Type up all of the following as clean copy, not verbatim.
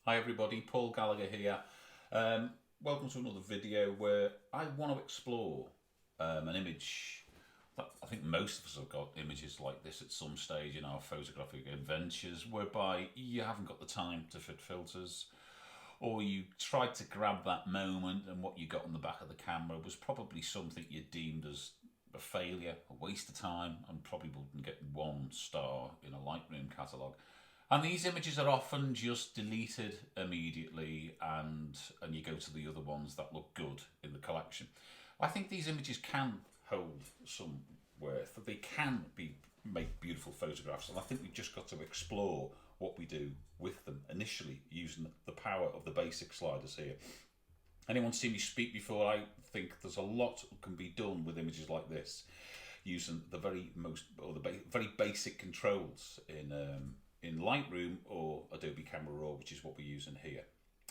Hi everybody, Paul Gallagher here. Welcome to another video where I want to explore an image that I think most of us have got images like this at some stage in our photographic adventures, whereby you haven't got the time to fit filters, or you tried to grab that moment and what you got on the back of the camera was probably something you deemed as a failure, a waste of time, and probably wouldn't get 1 star in a Lightroom catalogue. And these images are often just deleted immediately, and you go to the other ones that look good in the collection. I think these images can hold some worth. They can make beautiful photographs, and I think we've just got to explore what we do with them initially using the power of the basic sliders here. Anyone seen me speak before? I think there's a lot can be done with images like this using the very basic controls in Lightroom or Adobe Camera Raw, which is what we're using here.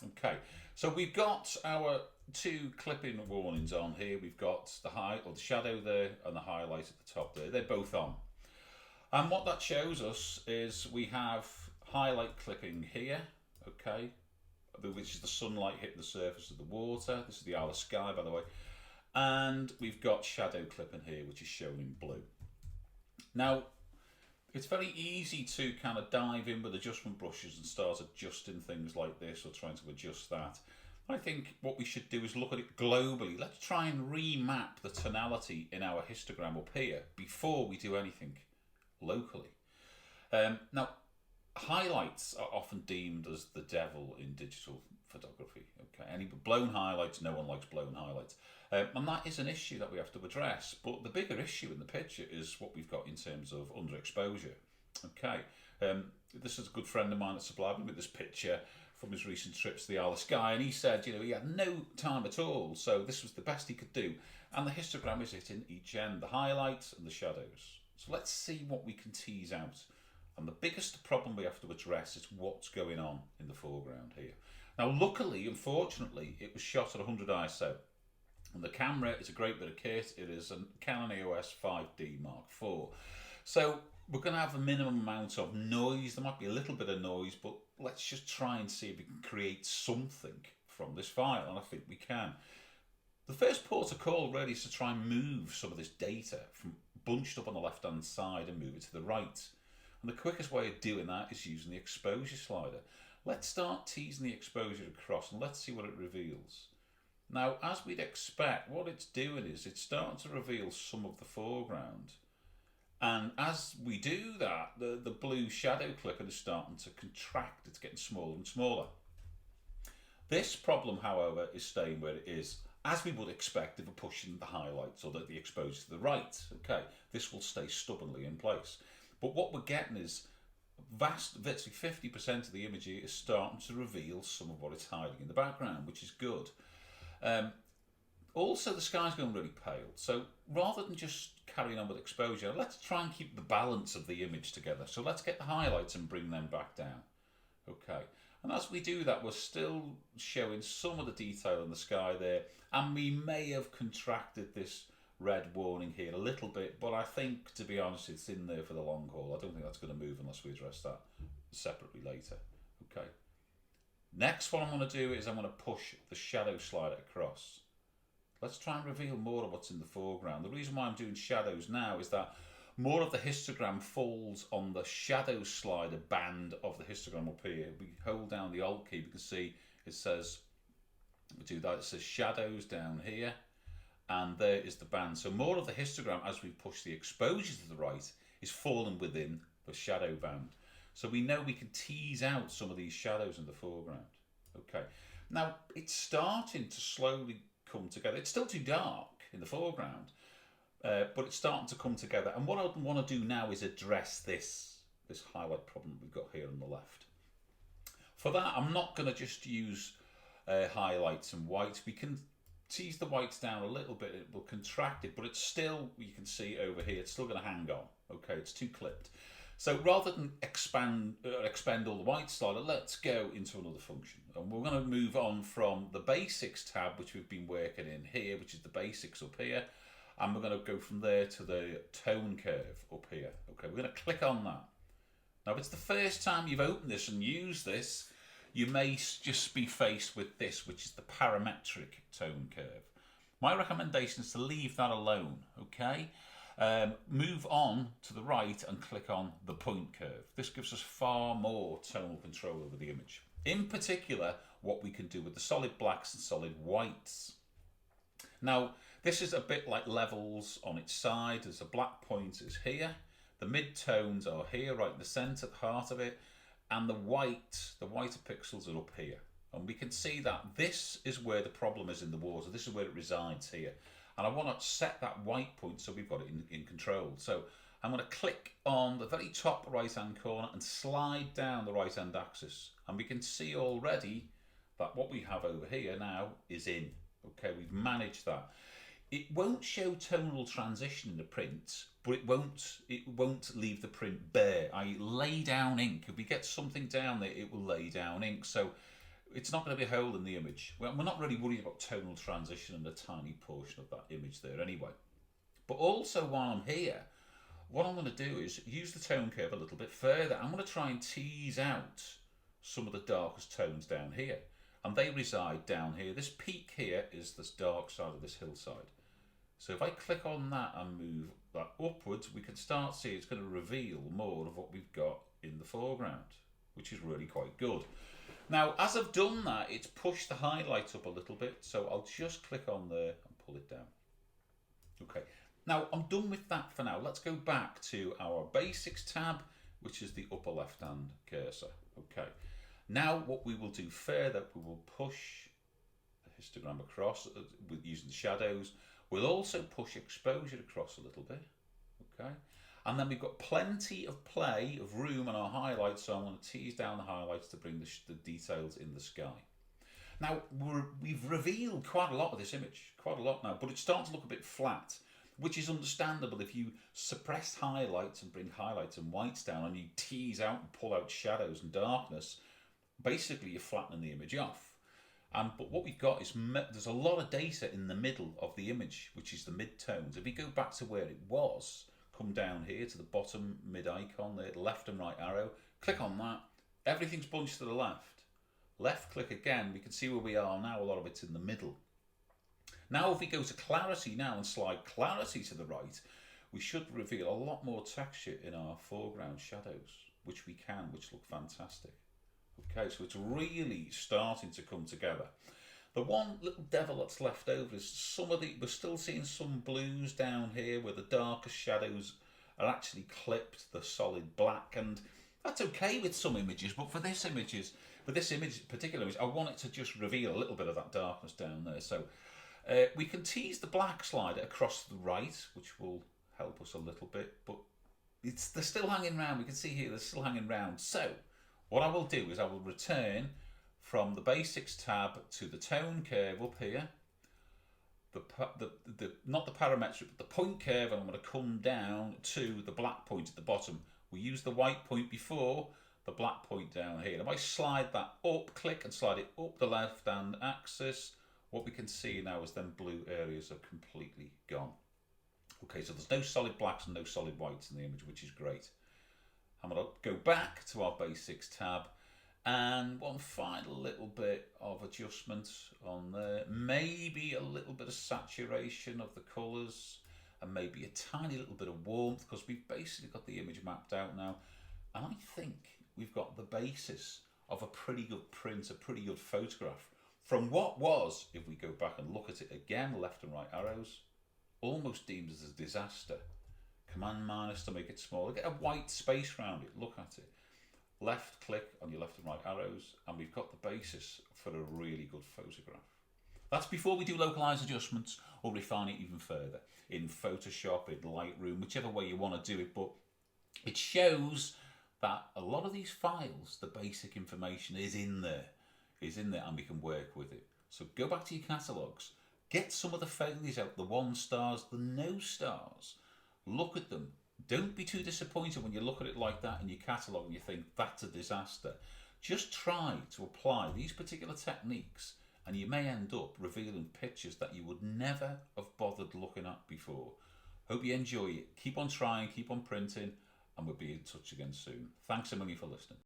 Okay, so we've got our 2 clipping warnings on here. We've got the the shadow there and the highlight at the top there. They're both on. And what that shows us is we have highlight clipping here, okay, which is the sunlight hitting the surface of the water. This is the Isle of Skye, by the way. And we've got shadow clipping here, which is shown in blue. Now, it's very easy to kind of dive in with adjustment brushes and start adjusting things like this or trying to adjust that. I think what we should do is look at it globally. Let's try and remap the tonality in our histogram up here before we do anything locally. Now, highlights are often deemed as the devil in digital photography. Okay, any blown highlights, no one likes blown highlights. And that is an issue that we have to address. But the bigger issue in the picture is what we've got in terms of underexposure. Okay, this is a good friend of mine that supplied me with this picture from his recent trips to the Isle of Skye, and he said, you know, he had no time at all, so this was the best he could do. And the histogram is it in each end, the highlights and the shadows. So let's see what we can tease out. And the biggest problem we have to address is what's going on in the foreground here. Now, luckily, unfortunately, it was shot at 100 ISO. And the camera is a great bit of kit. It is a Canon EOS 5D Mark IV. So we're going to have a minimum amount of noise. There might be a little bit of noise, but let's just try and see if we can create something from this file. And I think we can. The first port of call really is to try and move some of this data from bunched up on the left-hand side and move it to the right. And the quickest way of doing that is using the exposure slider. Let's start teasing the exposure across and let's see what it reveals. Now, as we'd expect, what it's doing is it's starting to reveal some of the foreground. And as we do that, the blue shadow clipping is starting to contract. It's getting smaller and smaller. This problem, however, is staying where it is, as we would expect if we're pushing the highlights or the exposure to the right. Okay, this will stay stubbornly in place. But what we're getting is virtually 50% of the image is starting to reveal some of what it's hiding in the background, which is good. Also, the sky's going really pale, so rather than just carrying on with exposure, let's try and keep the balance of the image together. So let's get the highlights and bring them back down. Okay, and as we do that, we're still showing some of the detail in the sky there, and we may have contracted this red warning here a little bit, but I think, to be honest, it's in there for the long haul. I don't think that's going to move unless we address that separately later. Okay. Next, what I'm going to do is I'm going to push the shadow slider across. Let's try and reveal more of what's in the foreground. The reason why I'm doing shadows now is that more of the histogram falls on the shadow slider band of the histogram up here. We hold down the Alt key, we can see it says, we do that, it says shadows down here, and there is the band. So more of the histogram, as we push the exposure to the right, is falling within the shadow band. So we know we can tease out some of these shadows in the foreground. Okay, now it's starting to slowly come together. It's still too dark in the foreground, but it's starting to come together. And what I want to do now is address this highlight problem we've got here on the left. For that, I'm not going to just use highlights and whites. We can tease the whites down a little bit. It will contract it, but it's still, you can see over here, it's still going to hang on. Okay, it's too clipped. So rather than expend all the white slider, let's go into another function. And we're going to move on from the basics tab, which we've been working in here, which is the basics up here. And we're going to go from there to the tone curve up here. Okay, we're going to click on that. Now, if it's the first time you've opened this and used this, you may just be faced with this, which is the parametric tone curve. My recommendation is to leave that alone, okay? Move on to the right and click on the point curve. This gives us far more tonal control over the image. In particular, what we can do with the solid blacks and solid whites. Now, this is a bit like levels on its side. As the black point is here, the mid-tones are here, right in the centre, the heart of it, and the whiter pixels are up here. And we can see that this is where the problem is in the water. This is where it resides here. And I want to set that white point so we've got it in control. So I'm going to click on the very top right-hand corner and slide down the right-hand axis. And we can see already that what we have over here now is in. Okay, we've managed that. It won't show tonal transition in the print, but it won't leave the print bare. I lay down ink. If we get something down there, it will lay down ink. So it's not going to be a hole in the image. We're not really worried about tonal transition in a tiny portion of that image there anyway. But also while I'm here, what I'm going to do is use the tone curve a little bit further. I'm going to try and tease out some of the darkest tones down here. And they reside down here. This peak here is this dark side of this hillside. So if I click on that and move that upwards, we can start seeing it's going to reveal more of what we've got in the foreground, which is really quite good. Now, as I've done that, it's pushed the highlights up a little bit. So I'll just click on there and pull it down. Okay, now I'm done with that for now. Let's go back to our Basics tab, which is the upper left-hand cursor. Okay. Now what we will do further, we will push the histogram across with using shadows. We'll also push exposure across a little bit, okay? And then we've got plenty of play, of room on our highlights, so I'm going to tease down the highlights to bring the details in the sky. Now, we've revealed quite a lot of this image, quite a lot now, but it's starting to look a bit flat, which is understandable if you suppress highlights and bring highlights and whites down and you tease out and pull out shadows and darkness. Basically, you're flattening the image off. But what we've got is there's a lot of data in the middle of the image, which is the mid-tones. If we go back to where it was, come down here to the bottom mid-icon, the left and right arrow, click on that, everything's bunched to the left. Left click again, we can see where we are now, a lot of it's in the middle. Now if we go to clarity now and slide clarity to the right, we should reveal a lot more texture in our foreground shadows, which look fantastic. Okay, so it's really starting to come together. The one little devil that's left over is we're still seeing some blues down here where the darkest shadows are actually clipped, the solid black, and that's okay with some images, but for this particular image, I want it to just reveal a little bit of that darkness down there. So we can tease the black slider across to the right, which will help us a little bit, but they're still hanging around. We can see here they're still hanging around. So what I will do is I will return from the Basics tab to the tone curve up here, not the parametric, but the point curve, and I'm going to come down to the black point at the bottom. We used the white point before, the black point down here. If I slide that up, click and slide it up the left-hand axis, what we can see now is them blue areas are completely gone. Okay, so there's no solid blacks and no solid whites in the image, which is great. I'm going to go back to our Basics tab and one final little bit of adjustment on there. Maybe a little bit of saturation of the colours and maybe a tiny little bit of warmth, because we've basically got the image mapped out now. And I think we've got the basis of a pretty good print, a pretty good photograph from what was, if we go back and look at it again, left and right arrows, almost deemed as a disaster. Command minus to make it smaller. Get a white space around it. Look at it. Left click on your left and right arrows, and we've got the basis for a really good photograph. That's before we do localized adjustments or refine it even further in Photoshop, in Lightroom, whichever way you want to do it. But it shows that a lot of these files, the basic information is in there, and we can work with it. So go back to your catalogues, get some of the failures out, the 1 stars, the no stars. Look at them. Don't be too disappointed when you look at it like that in your catalogue and you think that's a disaster. Just try to apply these particular techniques and you may end up revealing pictures that you would never have bothered looking at before. Hope you enjoy it. Keep on trying, keep on printing, and we'll be in touch again soon. Thanks so much for listening.